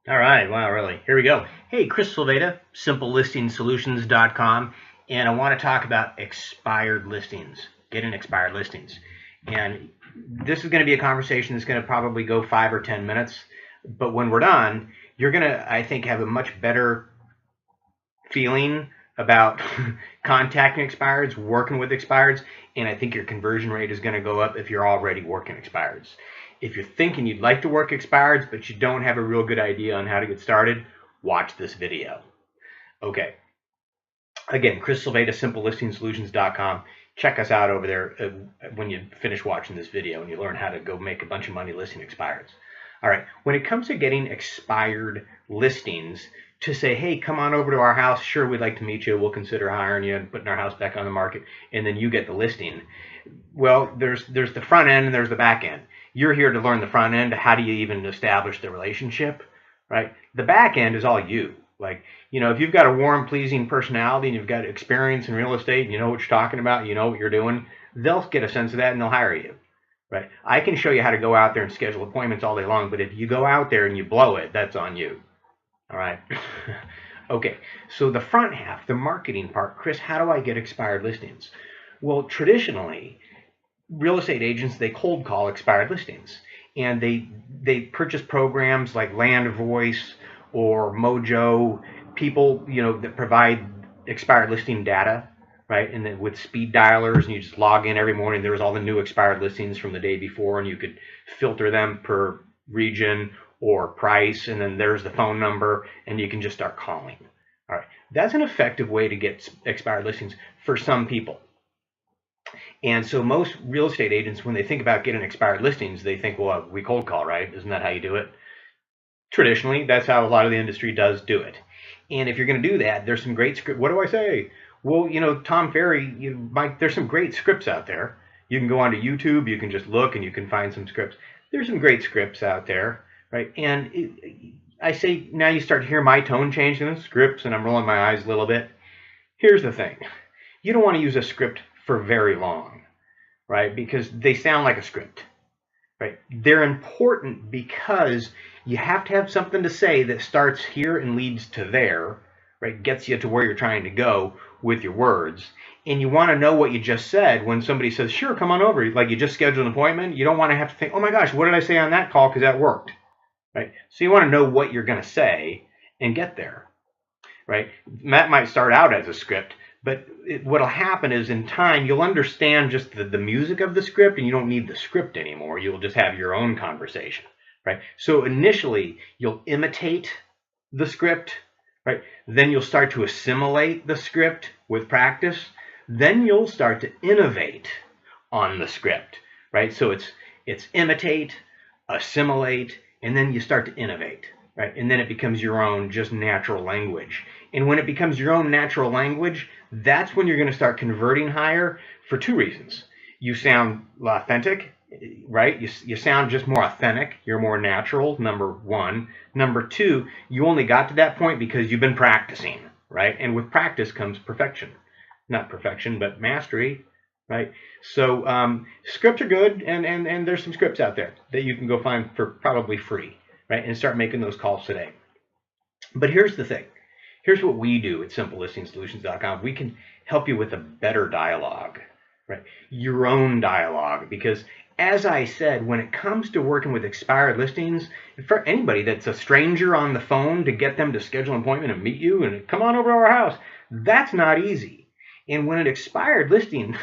All right, wow, really. Here we go. Hey, Chris Silveda, SimpleListingSolutions.com, and I want to talk about expired listings, getting expired listings. And this is going to be a conversation that's going to probably go 5 or 10 minutes, but when we're done, you're going to, I think, have a much better feeling about contacting expireds, working with expireds, and I think your conversion rate is going to go up if you're already working expireds. If you're thinking you'd like to work expireds, but you don't have a real good idea on how to get started, watch this video. Okay. Again, Chris Silveda, SimpleListingSolutions.com. Check us out over there when you finish watching this video and you learn how to go make a bunch of money listing expireds. All right, when it comes to getting expired listings, to say, hey, come on over to our house, sure, we'd like to meet you, we'll consider hiring you and putting our house back on the market, and then you get the listing. Well, there's the front end and there's the back end. You're here to learn the front end. How do you even establish the relationship, right? The back end is all you. Like, if you've got a warm, pleasing personality and you've got experience in real estate and you know what you're talking about, you know what you're doing, they'll get a sense of that and they'll hire you, right? I can show you how to go out there and schedule appointments all day long, but if you go out there and you blow it, that's on you. All right. Okay, so the front half, the marketing part, Chris, how do I get expired listings? Well, traditionally, real estate agents, they cold call expired listings, and they purchase programs like Land Voice or Mojo, people that provide expired listing data, right? And then with speed dialers, and you just log in every morning. There was all the new expired listings from the day before, and you could filter them per region or price, and then there's the phone number, and you can just start calling. All right, that's an effective way to get expired listings for some people. And so most real estate agents, when they think about getting expired listings, they think, well, we cold call, right? Isn't that how you do it? Traditionally, that's how a lot of the industry does do it. And if you're going to do that, there's some great script. What do I say? Well, Tom Ferry, Mike, there's some great scripts out there. You can go onto YouTube, you can just look, and you can find some scripts. There's some great scripts out there, right? And I say, now you start to hear my tone change in the scripts, and I'm rolling my eyes a little bit. Here's the thing. You don't want to use a script for very long, right? Because they sound like a script, right? They're important because you have to have something to say that starts here and leads to there, right? Gets you to where you're trying to go with your words. And you want to know what you just said when somebody says, sure, come on over. Like you just scheduled an appointment. You don't want to have to think, oh my gosh, what did I say on that call? Because that worked, right? So you want to know what you're going to say and get there, right? That might start out as a script, but what'll happen is in time, you'll understand just the music of the script, and you don't need the script anymore. You'll just have your own conversation, right? So initially, you'll imitate the script, right? Then you'll start to assimilate the script with practice. Then you'll start to innovate on the script, right? So it's imitate, assimilate, and then you start to innovate, right? And then it becomes your own just natural language. And when it becomes your own natural language, that's when you're going to start converting higher for two reasons. You sound authentic, right? You sound just more authentic. You're more natural, number one. Number two, you only got to that point because you've been practicing, right? And with practice comes perfection. Not perfection, but mastery, right? So scripts are good, and there's some scripts out there that you can go find for probably free, right? And start making those calls today. But here's the thing. Here's what we do at SimpleListingSolutions.com. We can help you with a better dialogue, right? Your own dialogue, because as I said, when it comes to working with expired listings, for anybody that's a stranger on the phone to get them to schedule an appointment and meet you and come on over to our house, that's not easy. And when an expired listing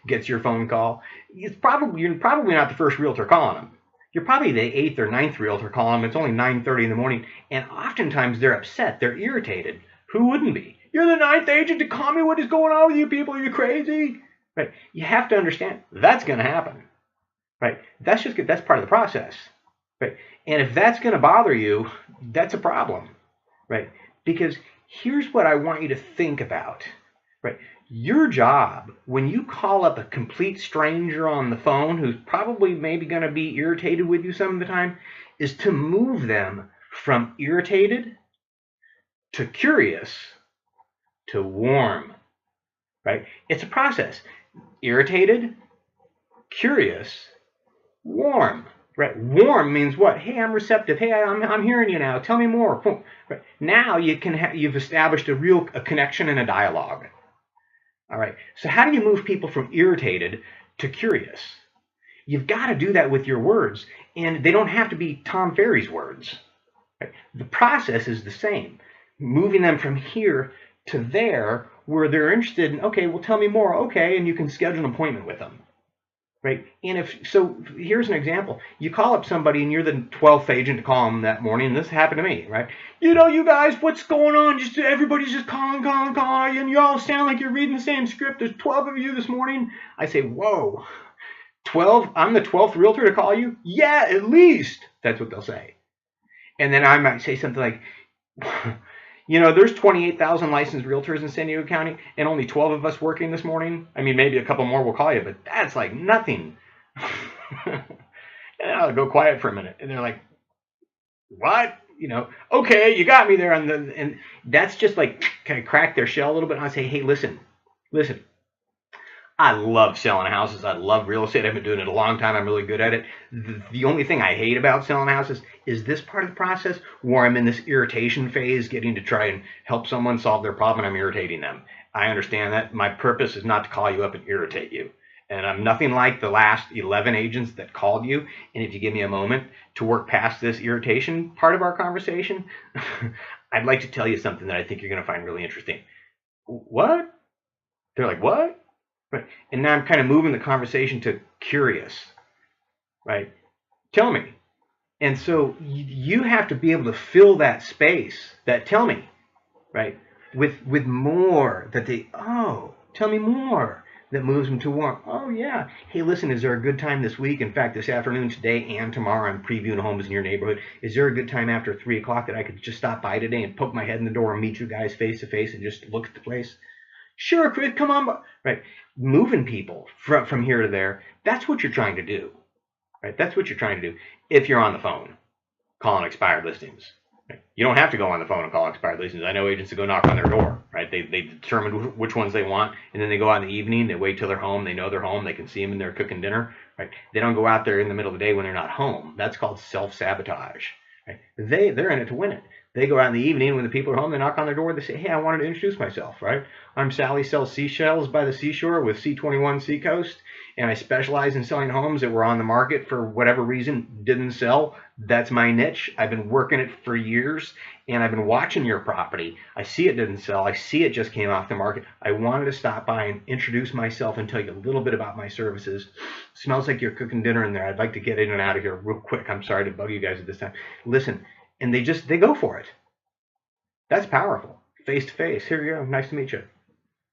gets your phone call, you're probably not the first realtor calling them. You're probably the 8th or 9th realtor calling them. It's only 9:30 in the morning, and oftentimes they're upset. They're irritated. Who wouldn't be? You're the 9th agent to call me. What is going on with you people? Are you crazy? Right? You have to understand that's going to happen. Right? That's part of the process. Right? And if that's going to bother you, that's a problem. Right? Because here's what I want you to think about. Right? Your job, when you call up a complete stranger on the phone who's probably maybe going to be irritated with you some of the time, is to move them from irritated to curious to warm, right? It's a process. Irritated, curious, warm, Right. Warm means what? Hey, I'm receptive. Hey, I'm hearing you now. Tell me more. Boom. Right. Now you've established a connection and a dialogue. All right. So how do you move people from irritated to curious? You've got to do that with your words, and they don't have to be Tom Ferry's words. Right? The process is the same, moving them from here to there, where they're interested in. Okay, well, tell me more. Okay, and you can schedule an appointment with them. Right. And here's an example. You call up somebody and you're the 12th agent to call them that morning, and this happened to me, right? You guys, what's going on? Just everybody's just calling, and you all sound like you're reading the same script. There's 12 of you this morning. I say, whoa, 12? I'm the 12th realtor to call you? Yeah, at least. That's what they'll say. And then I might say something like, there's 28,000 licensed realtors in San Diego County and only 12 of us working this morning. I mean, maybe a couple more will call you, but that's like nothing. And I'll go quiet for a minute. And they're like, what? Okay, you got me there. And that's just like kind of crack their shell a little bit. And I say, hey, listen. I love selling houses. I love real estate. I've been doing it a long time. I'm really good at it. The only thing I hate about selling houses is this part of the process where I'm in this irritation phase, getting to try and help someone solve their problem, and I'm irritating them. I understand that. My purpose is not to call you up and irritate you. And I'm nothing like the last 11 agents that called you. And if you give me a moment to work past this irritation part of our conversation, I'd like to tell you something that I think you're going to find really interesting. What? They're like, what? Right. And now I'm kind of moving the conversation to curious, right? Tell me. And so you have to be able to fill that space, that tell me, right? With more that tell me more, that moves them to warm. Oh, yeah. Hey, listen, is there a good time this week? In fact, this afternoon, today, and tomorrow, I'm previewing homes in your neighborhood. Is there a good time after 3 o'clock that I could just stop by today and poke my head in the door and meet you guys face to face and just look at the place? Sure, Chris, come on. Right. Moving people from here to there, that's what you're trying to do. Right. That's what you're trying to do if you're on the phone calling expired listings. Right? You don't have to go on the phone and call expired listings. I know agents that go knock on their door. Right. They determine which ones they want, and then they go out in the evening. They wait till they're home. They know they're home. They can see them and they're cooking dinner. Right. They don't go out there in the middle of the day when they're not home. That's called self-sabotage. Right? They're in it to win it. They go out in the evening when the people are home, they knock on their door, they say, hey, I wanted to introduce myself, right? I'm Sally, sells seashells by the seashore with C21 Seacoast, and I specialize in selling homes that were on the market for whatever reason, didn't sell. That's my niche. I've been working it for years, and I've been watching your property. I see it didn't sell. I see it just came off the market. I wanted to stop by and introduce myself and tell you a little bit about my services. Smells like you're cooking dinner in there. I'd like to get in and out of here real quick. I'm sorry to bug you guys at this time. Listen. And they go for it. That's powerful. Face to face. Here you go. Nice to meet you.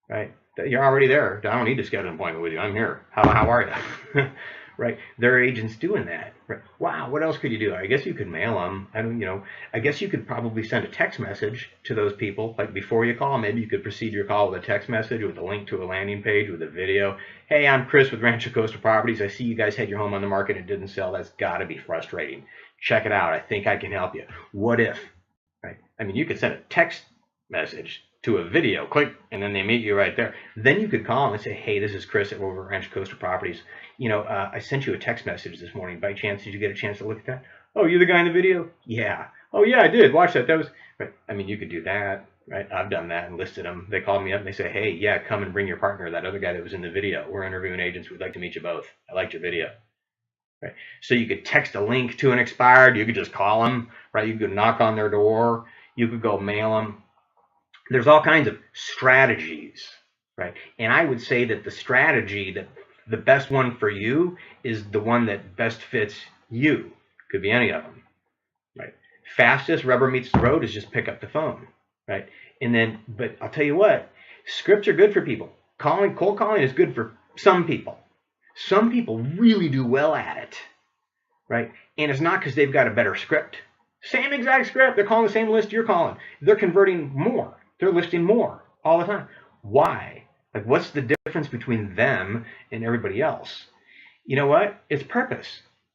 Right? You're already there. I don't need to schedule an appointment with you. I'm here. How are you? Right? There are agents doing that. Right? Wow. What else could you do? I guess you could mail them. I guess you could probably send a text message to those people. Like before you call, maybe you could precede your call with a text message with a link to a landing page with a video. Hey, I'm Chris with Rancho Costa Properties. I see you guys had your home on the market. It didn't sell. That's got to be frustrating. Check it out. I think I can help you. What if? Right? I mean, you could send a text message to a video, click, and then they meet you right there. Then you could call them and say, hey, this is Chris at Rancho Costa Properties. I sent you a text message this morning. By chance, did you get a chance to look at that? Oh, you're the guy in the video? Yeah. Oh, yeah, I did. Watch that. That was right. I mean, you could do that. Right? I've done that and listed them. They called me up and they say, hey, yeah, come and bring your partner, that other guy that was in the video. We're interviewing agents. We'd like to meet you both. I liked your video. Right. So you could text a link to an expired. You could just call them. Right? You could knock on their door. You could go mail them. There's all kinds of strategies. Right? And I would say that the strategy, that the best one for you, is the one that best fits you. Could be any of them. Right? Fastest, rubber meets the road, is just pick up the phone. Right? And then, but I'll tell you what, scripts are good for people. Cold calling is good for some people. Some people really do well at it, right? And it's not because they've got a better script. Same exact script. They're calling the same list you're calling. They're converting more. They're listing more all the time. Why? Like, what's the difference between them and everybody else? You know what? It's purpose.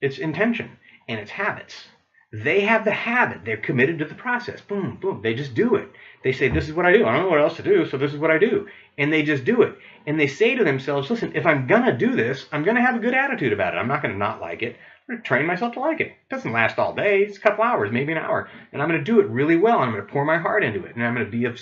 It's intention. And it's habits. They have the habit. They're committed to the process. Boom, boom. They just do it. They say, this is what I do. I don't know what else to do, so this is what I do. And they just do it. And they say to themselves, listen, if I'm going to do this, I'm going to have a good attitude about it. I'm not going to not like it. I'm going to train myself to like it. It doesn't last all day. It's a couple hours, maybe an hour. And I'm going to do it really well. And I'm going to pour my heart into it. And I'm going to be of,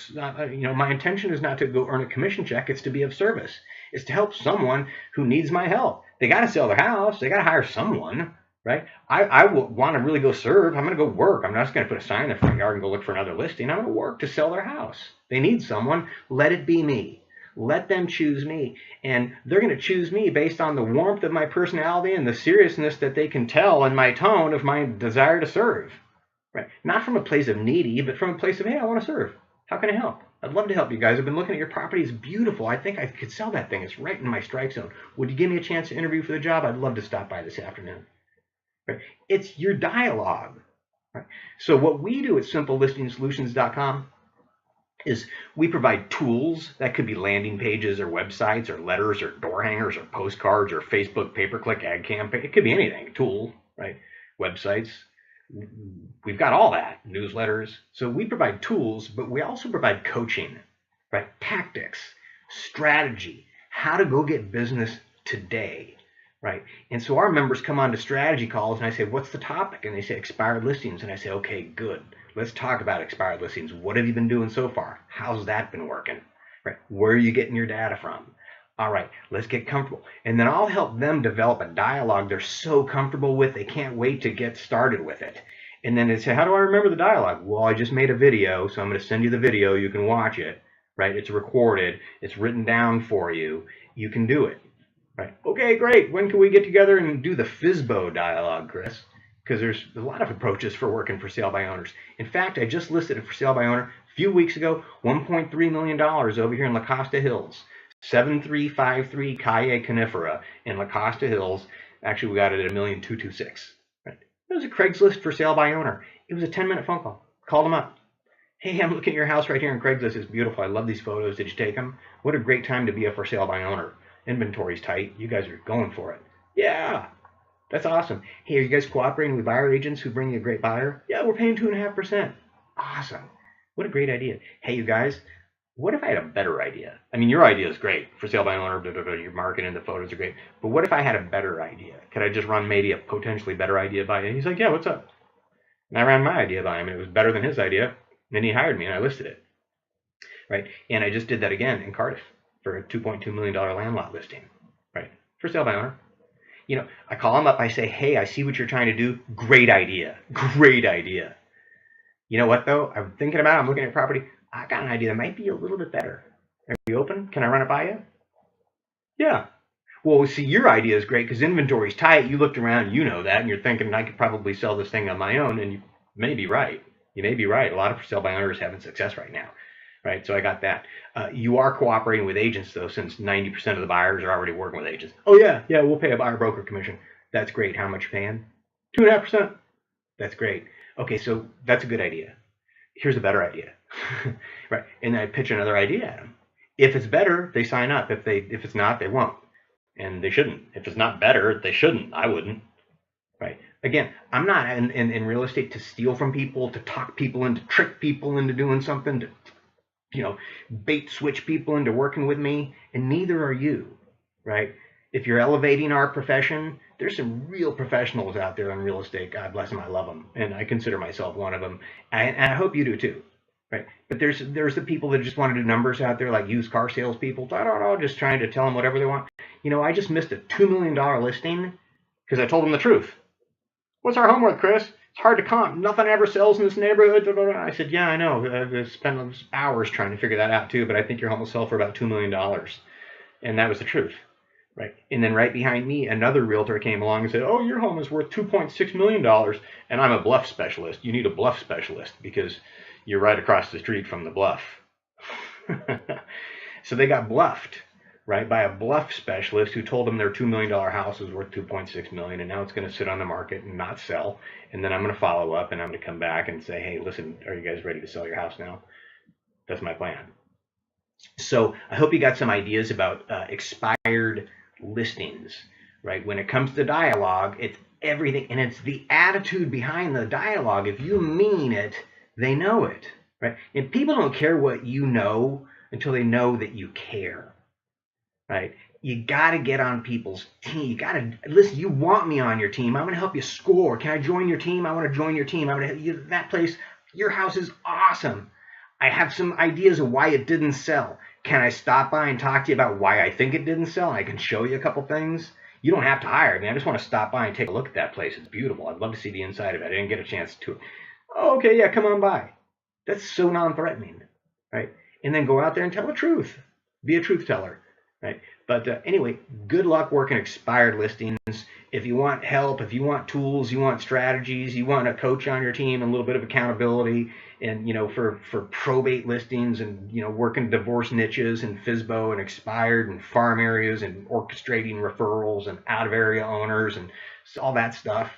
my intention is not to go earn a commission check. It's to be of service. It's to help someone who needs my help. They got to sell their house. They got to hire someone. Right? I want to really go serve. I'm going to go work. I'm not just going to put a sign in the front yard and go look for another listing. I'm going to work to sell their house. They need someone. Let it be me. Let them choose me. And they're going to choose me based on the warmth of my personality and the seriousness that they can tell in my tone of my desire to serve. Right? Not from a place of needy, but from a place of, hey, I want to serve. How can I help? I'd love to help you guys. I've been looking at your property. It's beautiful. I think I could sell that thing. It's right in my strike zone. Would you give me a chance to interview for the job? I'd love to stop by this afternoon. Right? It's your dialogue. Right? So what we do at SimpleListingSolutions.com is we provide tools that could be landing pages or websites or letters or door hangers or postcards or Facebook pay-per-click ad campaign. It could be anything. Tool, right? Websites. We've got all that. Newsletters. So we provide tools, but we also provide coaching, right? Tactics, strategy, how to go get business today. Right. And so our members come on to strategy calls and I say, what's the topic? And they say expired listings. And I say, okay, good. Let's talk about expired listings. What have you been doing so far? How's that been working? Right. Where are you getting your data from? All right, let's get comfortable. And then I'll help them develop a dialogue they're so comfortable with, they can't wait to get started with it. And then they say, how do I remember the dialogue? Well, I just made a video, so I'm going to send you the video. You can watch it. Right. It's recorded. It's written down for you. You can do it. Right. Okay, great. When can we get together and do the FSBO dialogue, Chris? Because there's a lot of approaches for working for sale by owners. In fact, I just listed it for sale by owner a few weeks ago, $1.3 million over here in La Costa Hills, 7353 Calle Canifera in La Costa Hills. Actually, we got it at $1,226,000. Right. It was a Craigslist for sale by owner. It was a 10-minute phone call. Called them up. Hey, I'm looking at your house right here in Craigslist. It's beautiful. I love these photos. Did you take them? What a great time to be a for sale by owner. Inventory's tight. You guys are going for it. Yeah, that's awesome. Hey, are you guys cooperating with buyer agents who bring you a great buyer? Yeah, we're paying 2.5%. Awesome. What a great idea. Hey, you guys, what if I had a better idea? I mean, your idea is great. For sale by owner, your marketing, the photos are great. But what if I had a better idea? Could I just run maybe a potentially better idea by you? He's like, yeah, what's up? And I ran my idea by him, and it was better than his idea. Then he hired me, and I listed it. Right? And I just did that again in Cardiff for a $2.2 million land lot listing, right? For sale by owner. You know, I call him up. I say, hey, I see what you're trying to do. Great idea. Great idea. You know what, though? I'm thinking about it. I'm looking at property. I got an idea that might be a little bit better. Are you open? Can I run it by you? Yeah. Well, see, your idea is great because inventory's tight. You looked around, you know that, and you're thinking I could probably sell this thing on my own, and you may be right. You may be right. A lot of for sale by owners having success right now. Right, so I got that. You are cooperating with agents, though, since 90% of the buyers are already working with agents. Oh, yeah, we'll pay a buyer broker commission. That's great. How much you paying? 2.5%. That's great. Okay, so that's a good idea. Here's a better idea. Right, and I pitch another idea at them. If it's better, they sign up. If it's not, they won't. And they shouldn't. If it's not better, they shouldn't. I wouldn't. Right. Again, I'm not in real estate to steal from people, to talk people into, trick people into doing something, to bait switch people into working with me, and neither are you, right? If you're elevating our profession, there's some real professionals out there in real estate. God bless them. I love them. And I consider myself one of them. And I hope you do too, right? But there's the people that just want to do numbers out there, like used car salespeople. I don't know, just trying to tell them whatever they want. I just missed a $2 million listing because I told them the truth. What's our homework, Chris? It's hard to comp. Nothing ever sells in this neighborhood. I said, yeah, I know. I've spent hours trying to figure that out too, but I think your home will sell for about $2 million. And that was the truth, right? And then right behind me, another realtor came along and said, oh, your home is worth $2.6 million. And I'm a bluff specialist. You need a bluff specialist because you're right across the street from the bluff. So they got bluffed, right, by a bluff specialist who told them their $2 million house was worth $2.6 million, and now it's going to sit on the market and not sell. And then I'm going to follow up, and I'm going to come back and say, hey, listen, are you guys ready to sell your house now? That's my plan. So I hope you got some ideas about expired listings, right? When it comes to dialogue, everything. And it's the attitude behind the dialogue. If you mean it, they know it, right? And people don't care what you know until they know that you care, right? You got to get on people's team. You got to listen. You want me on your team. I'm going to help you score. Can I join your team? I want to join your team. I'm going to help you. That place, your house is awesome. I have some ideas of why it didn't sell. Can I stop by and talk to you about why I think it didn't sell? I can show you a couple things. You don't have to hire me. I just want to stop by and take a look at that place. It's beautiful. I'd love to see the inside of it. I didn't get a chance to. Oh, okay, yeah, come on by. That's so non-threatening, right? And then go out there and tell the truth. Be a truth teller, right? But anyway, good luck working expired listings. If you want help, if you want tools, you want strategies, you want a coach on your team, and a little bit of accountability, and for probate listings, and working divorce niches and FSBO and expired and farm areas and orchestrating referrals and out of area owners and all that stuff,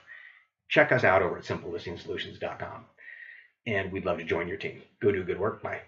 check us out over at simplelistingsolutions.com. And we'd love to join your team. Go do good work. Bye.